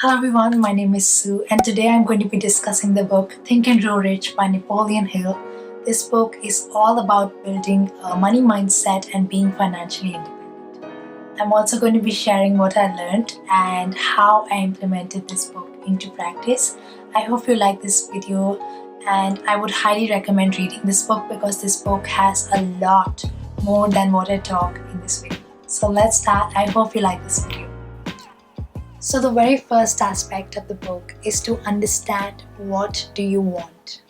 Hello everyone, my name is Sue, and today I'm going to be discussing the book Think and Grow Rich by Napoleon Hill. This book is all about building a money mindset and being financially independent. I'm also going to be sharing what I learned and how I implemented this book into practice. I hope you like this video, and I would highly recommend reading this book because this book has a lot more than what I talk in this video. So let's start. I hope you like this video. So the very first aspect of the book is to understand what do you want.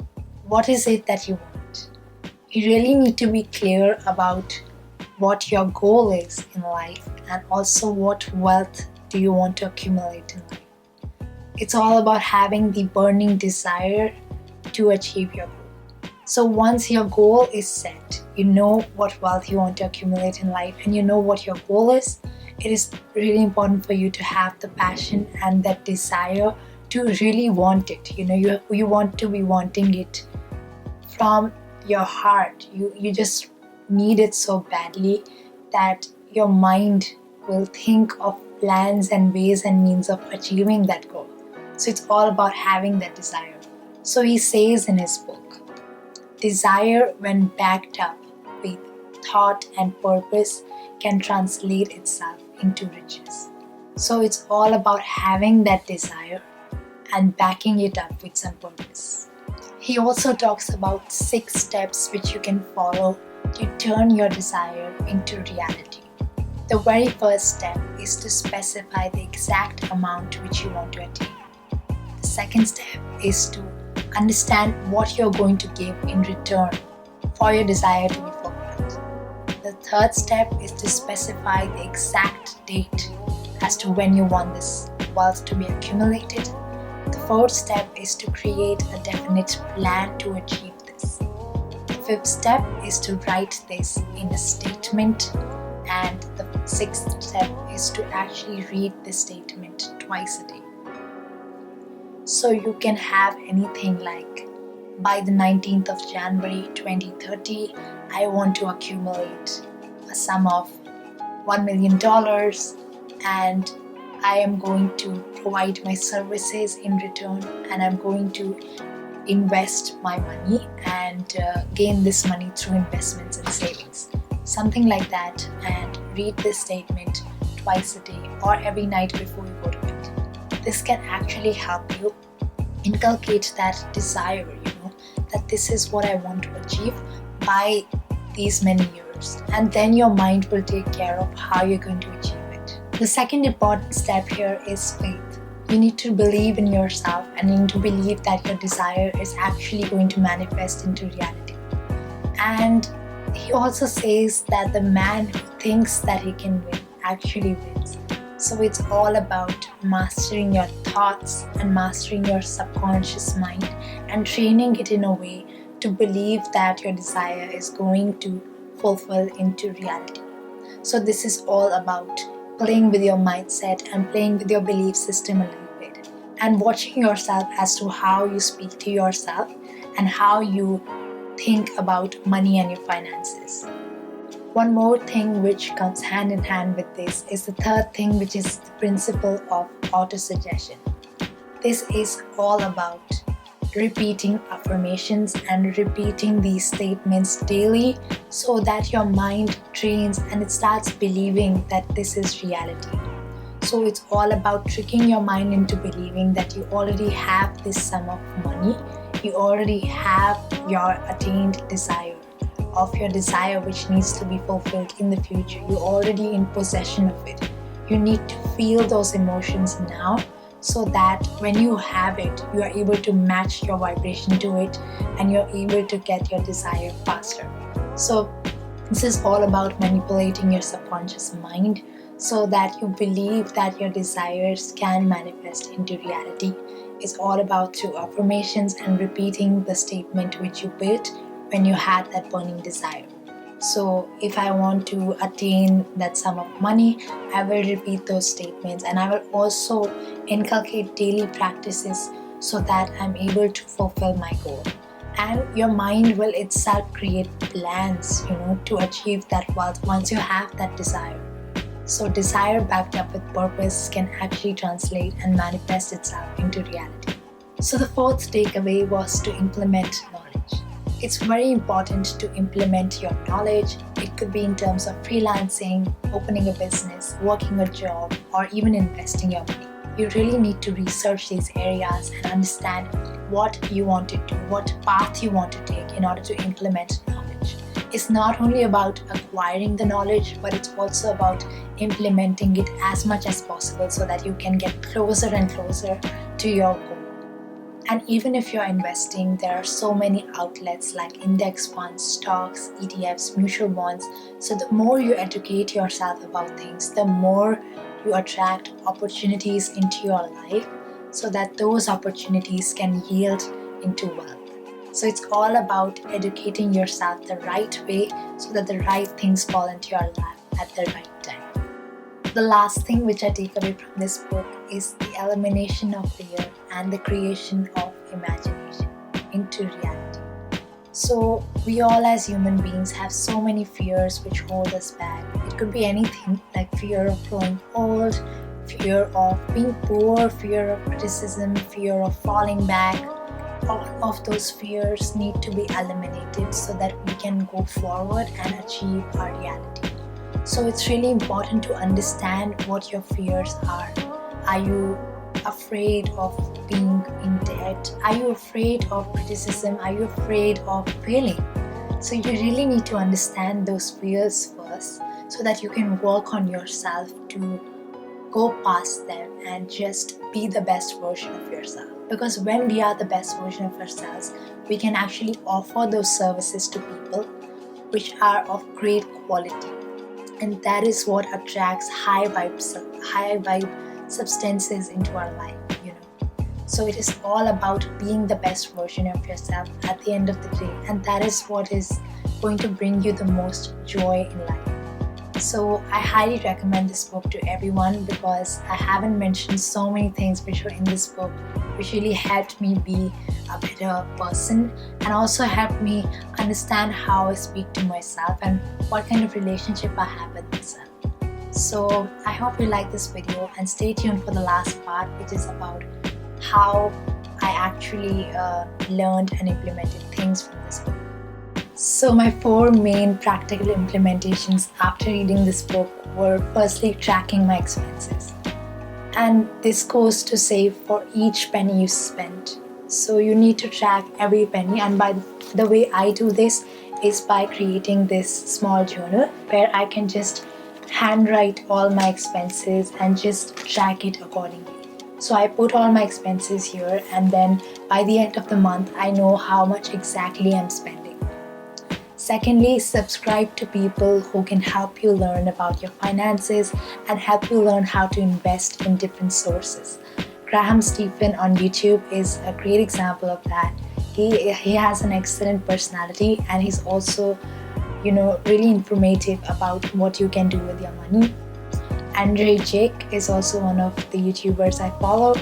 What is it that you want? You really need to be clear about what your goal is in life and also what wealth do you want to accumulate in life. It's all about having the burning desire to achieve your goal. So once your goal is set, you know what wealth you want to accumulate in life and you know what your goal is. It is really important for you to have the passion and that desire to really want it. You want to be wanting it from your heart. You just need it so badly that your mind will think of plans and ways and means of achieving that goal. So it's all about having that desire. So he says in his book, desire when backed up with thought and purpose can translate itself into riches. So it's all about having that desire and backing it up with some purpose. He also talks about 6 steps which you can follow to turn your desire into reality. The very first step is to specify the exact amount which you want to attain. The second step is to understand what you're going to give in return for your desire to be fulfilled. The third step is to specify the exact date as to when you want this wealth to be accumulated. The fourth step is to create a definite plan to achieve this. The fifth step is to write this in a statement, and the sixth step is to actually read this statement twice a day. So you can have anything like, by the 19th of January 2030, I want to accumulate a sum of $1 million and I am going to provide my services in return and I'm going to invest my money and gain this money through investments and savings. Something like that, and read this statement twice a day or every night before you go to bed. This can actually help you inculcate that desire, that this is what I want to achieve by these many years, and then your mind will take care of how you're going to achieve it. The second important step here is faith. You need to believe in yourself and you need to believe that your desire is actually going to manifest into reality. And he also says that the man who thinks that he can win actually wins. So it's all about mastering your thoughts and mastering your subconscious mind and training it in a way to believe that your desire is going to fulfill into reality. So this is all about playing with your mindset and playing with your belief system a little bit and watching yourself as to how you speak to yourself and how you think about money and your finances. One more thing which comes hand in hand with this is the third thing, which is the principle of autosuggestion. This is all about repeating affirmations and repeating these statements daily so that your mind trains and it starts believing that this is reality. So it's all about tricking your mind into believing that you already have this sum of money, you already have your attained desire of your desire which needs to be fulfilled in the future. You're already in possession of it. You need to feel those emotions now so that when you have it, you are able to match your vibration to it and you're able to get your desire faster. So this is all about manipulating your subconscious mind so that you believe that your desires can manifest into reality. It's all about through affirmations and repeating the statement which you built when you had that burning desire. So if I want to attain that sum of money, I will repeat those statements and I will also inculcate daily practices so that I'm able to fulfill my goal. And your mind will itself create plans, to achieve that wealth once you have that desire. So desire backed up with purpose can actually translate and manifest itself into reality. So the fourth takeaway was to implement knowledge. It's very important to implement your knowledge. It could be in terms of freelancing, opening a business, working a job, or even investing your money. You really need to research these areas and understand what you want to do, what path you want to take in order to implement knowledge. It's not only about acquiring the knowledge, but it's also about implementing it as much as possible so that you can get closer and closer to your goal. And even if you're investing, there are so many outlets like index funds, stocks, ETFs, mutual bonds. So the more you educate yourself about things, the more you attract opportunities into your life so that those opportunities can yield into wealth. So it's all about educating yourself the right way so that the right things fall into your lap at the right time. The last thing which I take away from this book is the elimination of fear and the creation of imagination into reality. So we all as human beings have so many fears which hold us back. It could be anything like fear of growing old, fear of being poor, fear of criticism, fear of falling back. All of those fears need to be eliminated so that we can go forward and achieve our reality. So it's really important to understand what your fears are. Are you afraid of being in debt? Are you afraid of criticism? Are you afraid of failing? So you really need to understand those fears first so that you can work on yourself to go past them and just be the best version of yourself. Because when we are the best version of ourselves, we can actually offer those services to people which are of great quality. And that is what attracts high vibe substances into our life, So it is all about being the best version of yourself at the end of the day, and that is what is going to bring you the most joy in life. So I highly recommend this book to everyone because I haven't mentioned so many things which were in this book which really helped me be a better person and also helped me understand how I speak to myself and what kind of relationship I have with myself. So I hope you like this video and stay tuned for the last part, which is about how I actually learned and implemented things from this book. So my 4 main practical implementations after reading this book were firstly tracking my expenses. And this goes to save for each penny you spend. So you need to track every penny, and by the way I do this is by creating this small journal where I can just handwrite all my expenses and just track it accordingly. So I put all my expenses here, and then by the end of the month I know how much exactly I'm spending. Secondly, subscribe to people who can help you learn about your finances and help you learn how to invest in different sources. Graham Stephen on YouTube is a great example of that. He has an excellent personality, and he's also, really informative about what you can do with your money. Andre Jake is also one of the YouTubers I follow.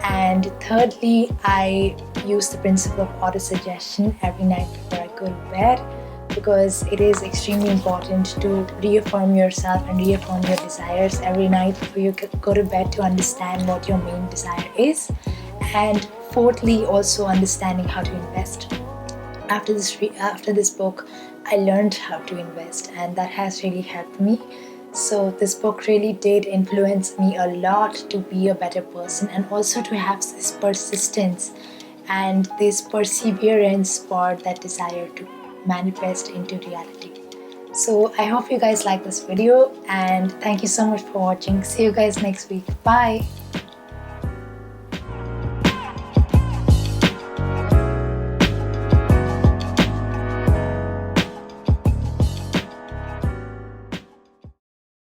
And thirdly, I use the principle of auto-suggestion every night before I go to bed, because it is extremely important to reaffirm yourself and reaffirm your desires every night before you go to bed to understand what your main desire is. And fourthly, also understanding how to invest. After this book, I learned how to invest, and that has really helped me. So this book really did influence me a lot to be a better person, and also to have this persistence and this perseverance for that desire to manifest into reality. So I hope you guys like this video, and thank you so much for watching. See you guys next week. Bye.